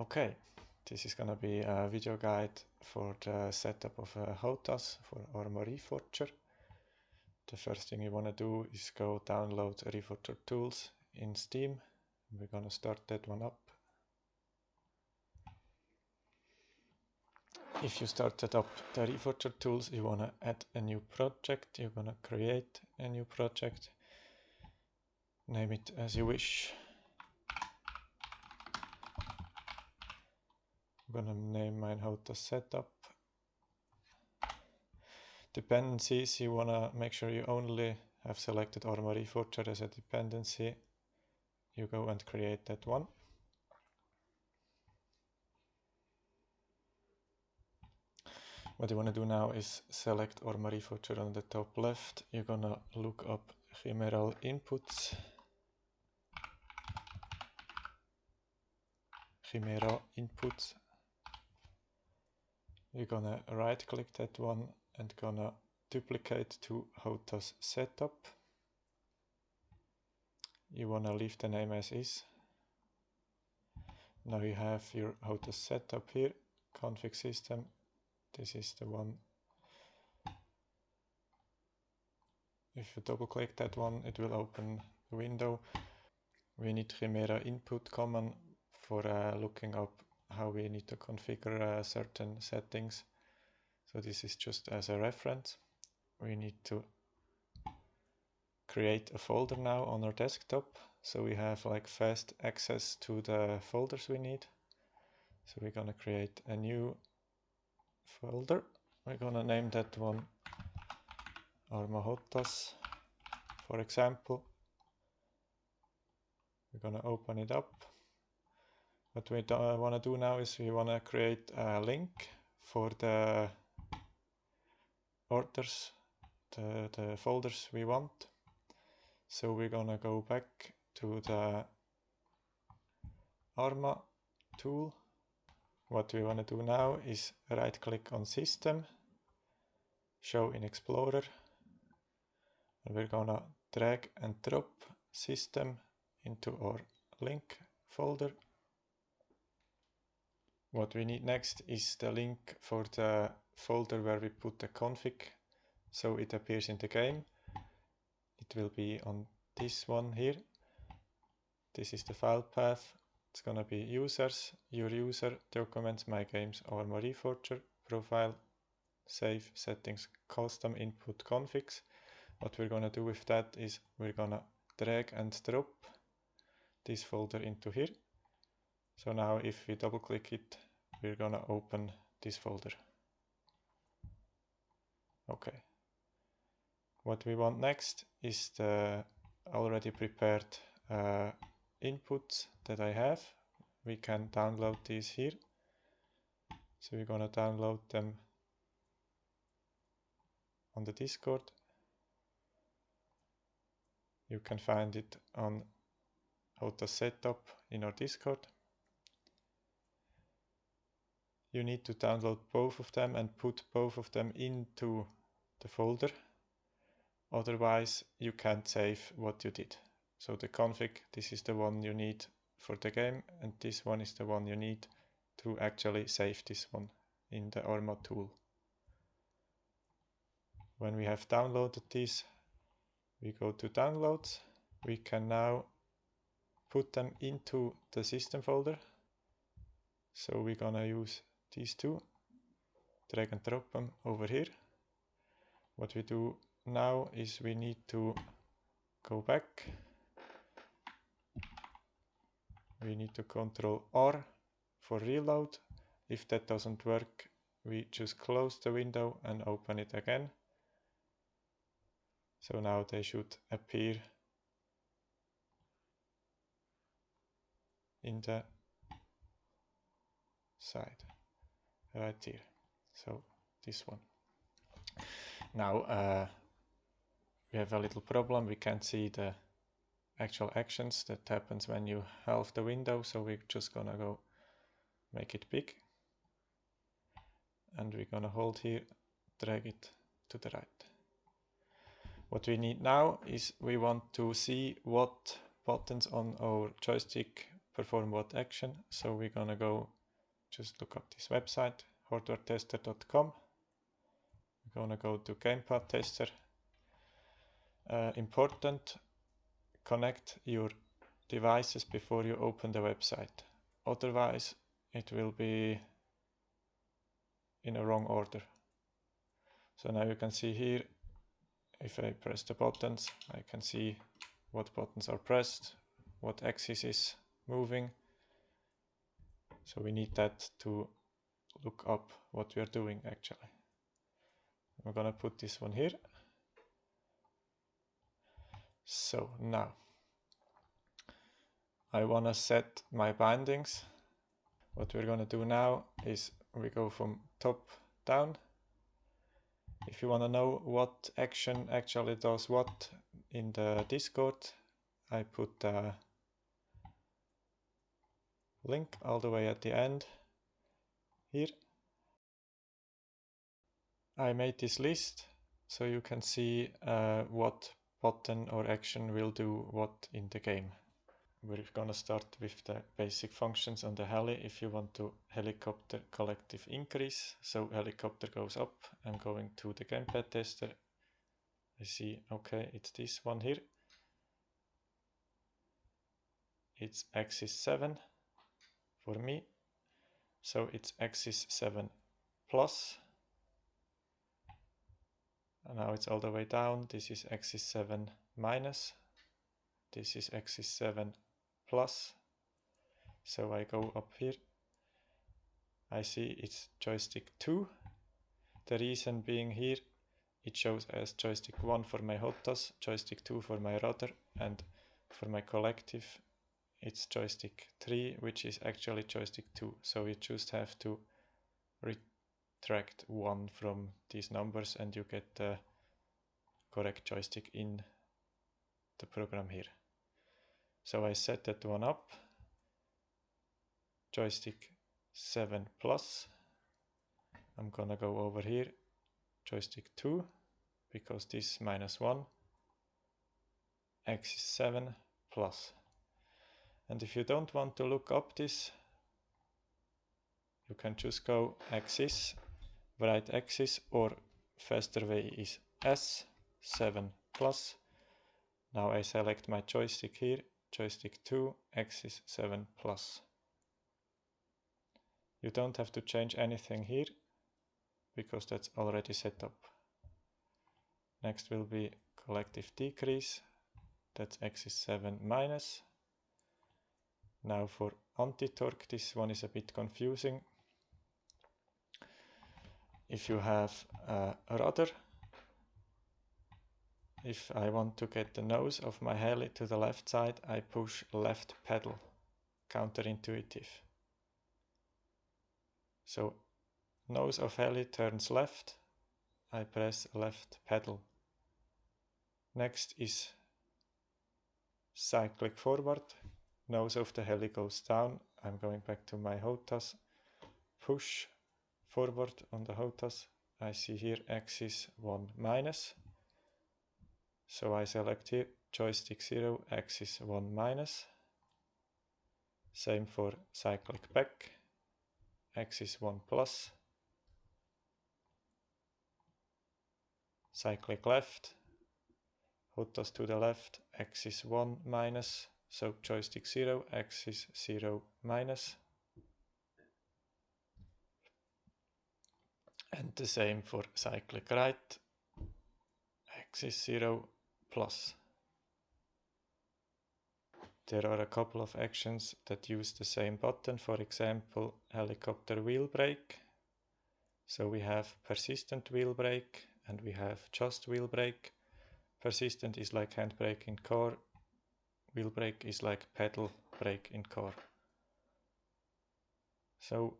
Okay, this is gonna be a video guide for the setup of a Hotas for arma reforger. The first thing you wanna do is go download reforger tools in Steam. We're gonna start that one up. If you started up the reforger tools, you wanna add a new project. You're gonna create a new project. Name it as you wish. I'm gonna name mine Hotas setup. Dependencies, you wanna make sure you only have selected arma reforger as a dependency. You go and create that one. What you want to do now is select arma reforger on the top left. You're gonna look up chimeral inputs, chimera inputs. You're gonna right click that one and gonna duplicate to Hotas setup. You wanna leave the name as is. Now you have your Hotas setup here, config system. This is the one. If you double click that one, it will open the window. We need chimera input command for looking up how we need to configure certain settings. So this is just as a reference. We need to create a folder now on our desktop, so we have like fast access to the folders we need. So we're gonna create a new folder. We're gonna name that one arma Hotas, for example. We're gonna open it up. What we want to do now is we want to create a link for the orders, the folders we want. So we're gonna go back to the arma tool. What we want to do now is right click on system, show in explorer, and we're gonna drag and drop system into our link folder. What we need next is the link for the folder where we put the config, so it appears in the game. It will be on this one here. This is the file path. It's gonna be users, your user, documents, my games, arma reforger, profile, save, settings, custom input configs. What we're gonna do with that is we're gonna drag and drop this folder into here. So now if we double click it, we're gonna open this folder. Okay. What we want next is the already prepared inputs that I have. We can download these here. So we're gonna download them on the Discord. You can find it on Hotas setup in our Discord. You need to download both of them and put both of them into the folder. Otherwise, you can't save what you did. So the config, this is the one you need for the game, and this one is the one you need to actually save this one in the arma tool. When we have downloaded this, we go to downloads. We can now put them into the system folder. So we're gonna use these two, drag and drop them over here. What we do now is we need to go back. We need to Ctrl R for reload. If that doesn't work, we just close the window and open it again. So now they should appear in the side, right here. So this one. Now we have a little problem. We can't see the actual actions that happens when you halve the window. So we're just gonna go make it big. And we're gonna hold here, drag it to the right. What we need now is we want to see what buttons on our joystick perform what action. So we're gonna go just look up this website, hardwaretester.com. We're gonna go to gamepad tester. Important, connect your devices before you open the website. Otherwise, it will be in a wrong order. So now you can see here, if I press the buttons, I can see what buttons are pressed, what axis is moving. So we need that to look up what we are doing actually. I'm gonna put this one here. So now I wanna set my bindings. What we're gonna do now is we go from top down. If you wanna know what action actually does what in the Discord, I put a link all the way at the end here. I made this list so you can see what button or action will do what in the game. We're gonna start with the basic functions on the heli. If you want to helicopter collective increase, so helicopter goes up, I'm going to the gamepad tester. I see, okay, it's this one here. It's axis 7 for me. So it's axis 7 plus. And now it's all the way down. This is axis 7 minus. This is axis 7 plus. So I go up here. I see it's joystick 2. The reason being here, it shows as joystick 1 for my Hotas, joystick 2 for my rudder, and for my collective it's joystick 3, which is actually joystick 2. So you just have to retract 1 from these numbers and you get the correct joystick in the program here. So I set that one up, joystick 7 plus. I'm gonna go over here, joystick 2, because this -1, axis 7 plus. And if you don't want to look up this, you can just go axis, right axis, or faster way is S7 plus. Now I select my joystick here, joystick 2, axis 7 plus. You don't have to change anything here, because that's already set up. Next will be collective decrease, that's axis 7 minus. Now for anti-torque, this one is a bit confusing. If you have a rudder, if I want to get the nose of my heli to the left side, I push left pedal, counterintuitive. So nose of heli turns left, I press left pedal. Next is cyclic forward, nose of the heli goes down, I'm going back to my Hotas, push forward on the Hotas, I see here axis 1 minus, so I select here joystick 0, axis 1 minus, same for cyclic back, axis 1 plus, cyclic left, Hotas to the left, axis 1 minus, so joystick 0, axis 0 minus. And the same for cyclic right, axis 0 plus. There are a couple of actions that use the same button, for example, helicopter wheel brake. So we have persistent wheel brake and we have just wheel brake. Persistent is like handbrake in car, wheel brake is like pedal brake in car. So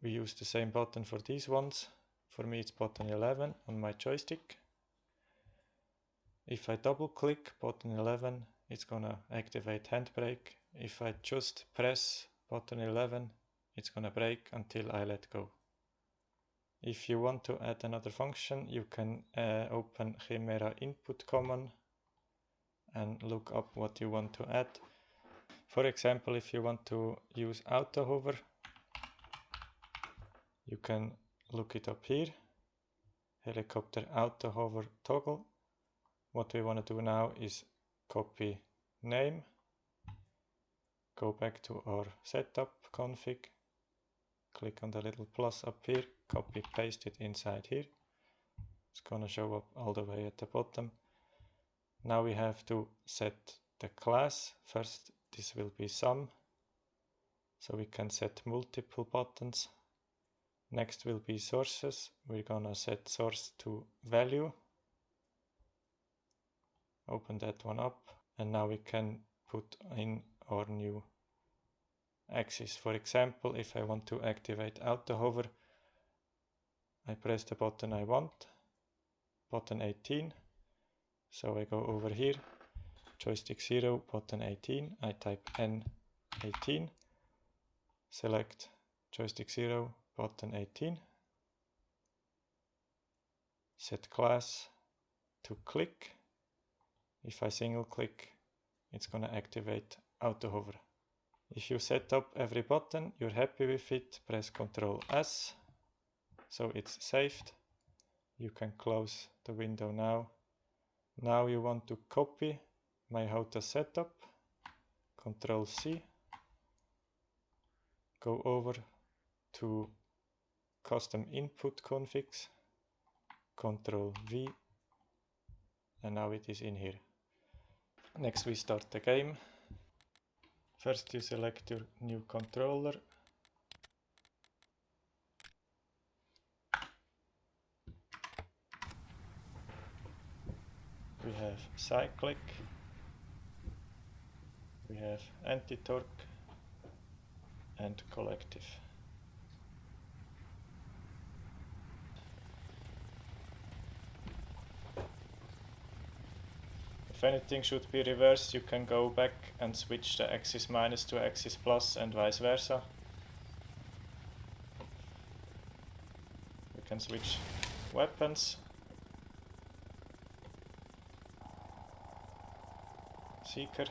we use the same button for these ones. For me it's button 11 on my joystick. If I double click button 11, it's gonna activate handbrake. If I just press button 11, it's gonna brake until I let go. If you want to add another function, you can open Chimera input common and look up what you want to add. For example, if you want to use auto hover, you can look it up here. Helicopter auto hover toggle. What we want to do now is copy name, go back to our setup config, click on the little plus up here, copy paste it inside here. It's gonna show up all the way at the bottom. Now we have to set the class. First, this will be sum, so we can set multiple buttons. Next will be sources. We're gonna set source to value. Open that one up, and now we can put in our new axis. For example, if I want to activate auto hover, I press the button I want, button 18. So I go over here, joystick 0, button 18, I type N18, select joystick 0, button 18, set class to click. If I single click, it's gonna activate auto hover. If you set up every button, you're happy with it, press Ctrl S, so it's saved. You can close the window now. Now you want to copy my Hotas setup, Ctrl C, go over to custom input configs, Ctrl V, and now it is in here. Next we start the game. First you select your new controller. We have cyclic, we have anti-torque and collective. If anything should be reversed, you can go back and switch the axis minus to axis plus and vice versa. We can switch weapons. Seeker.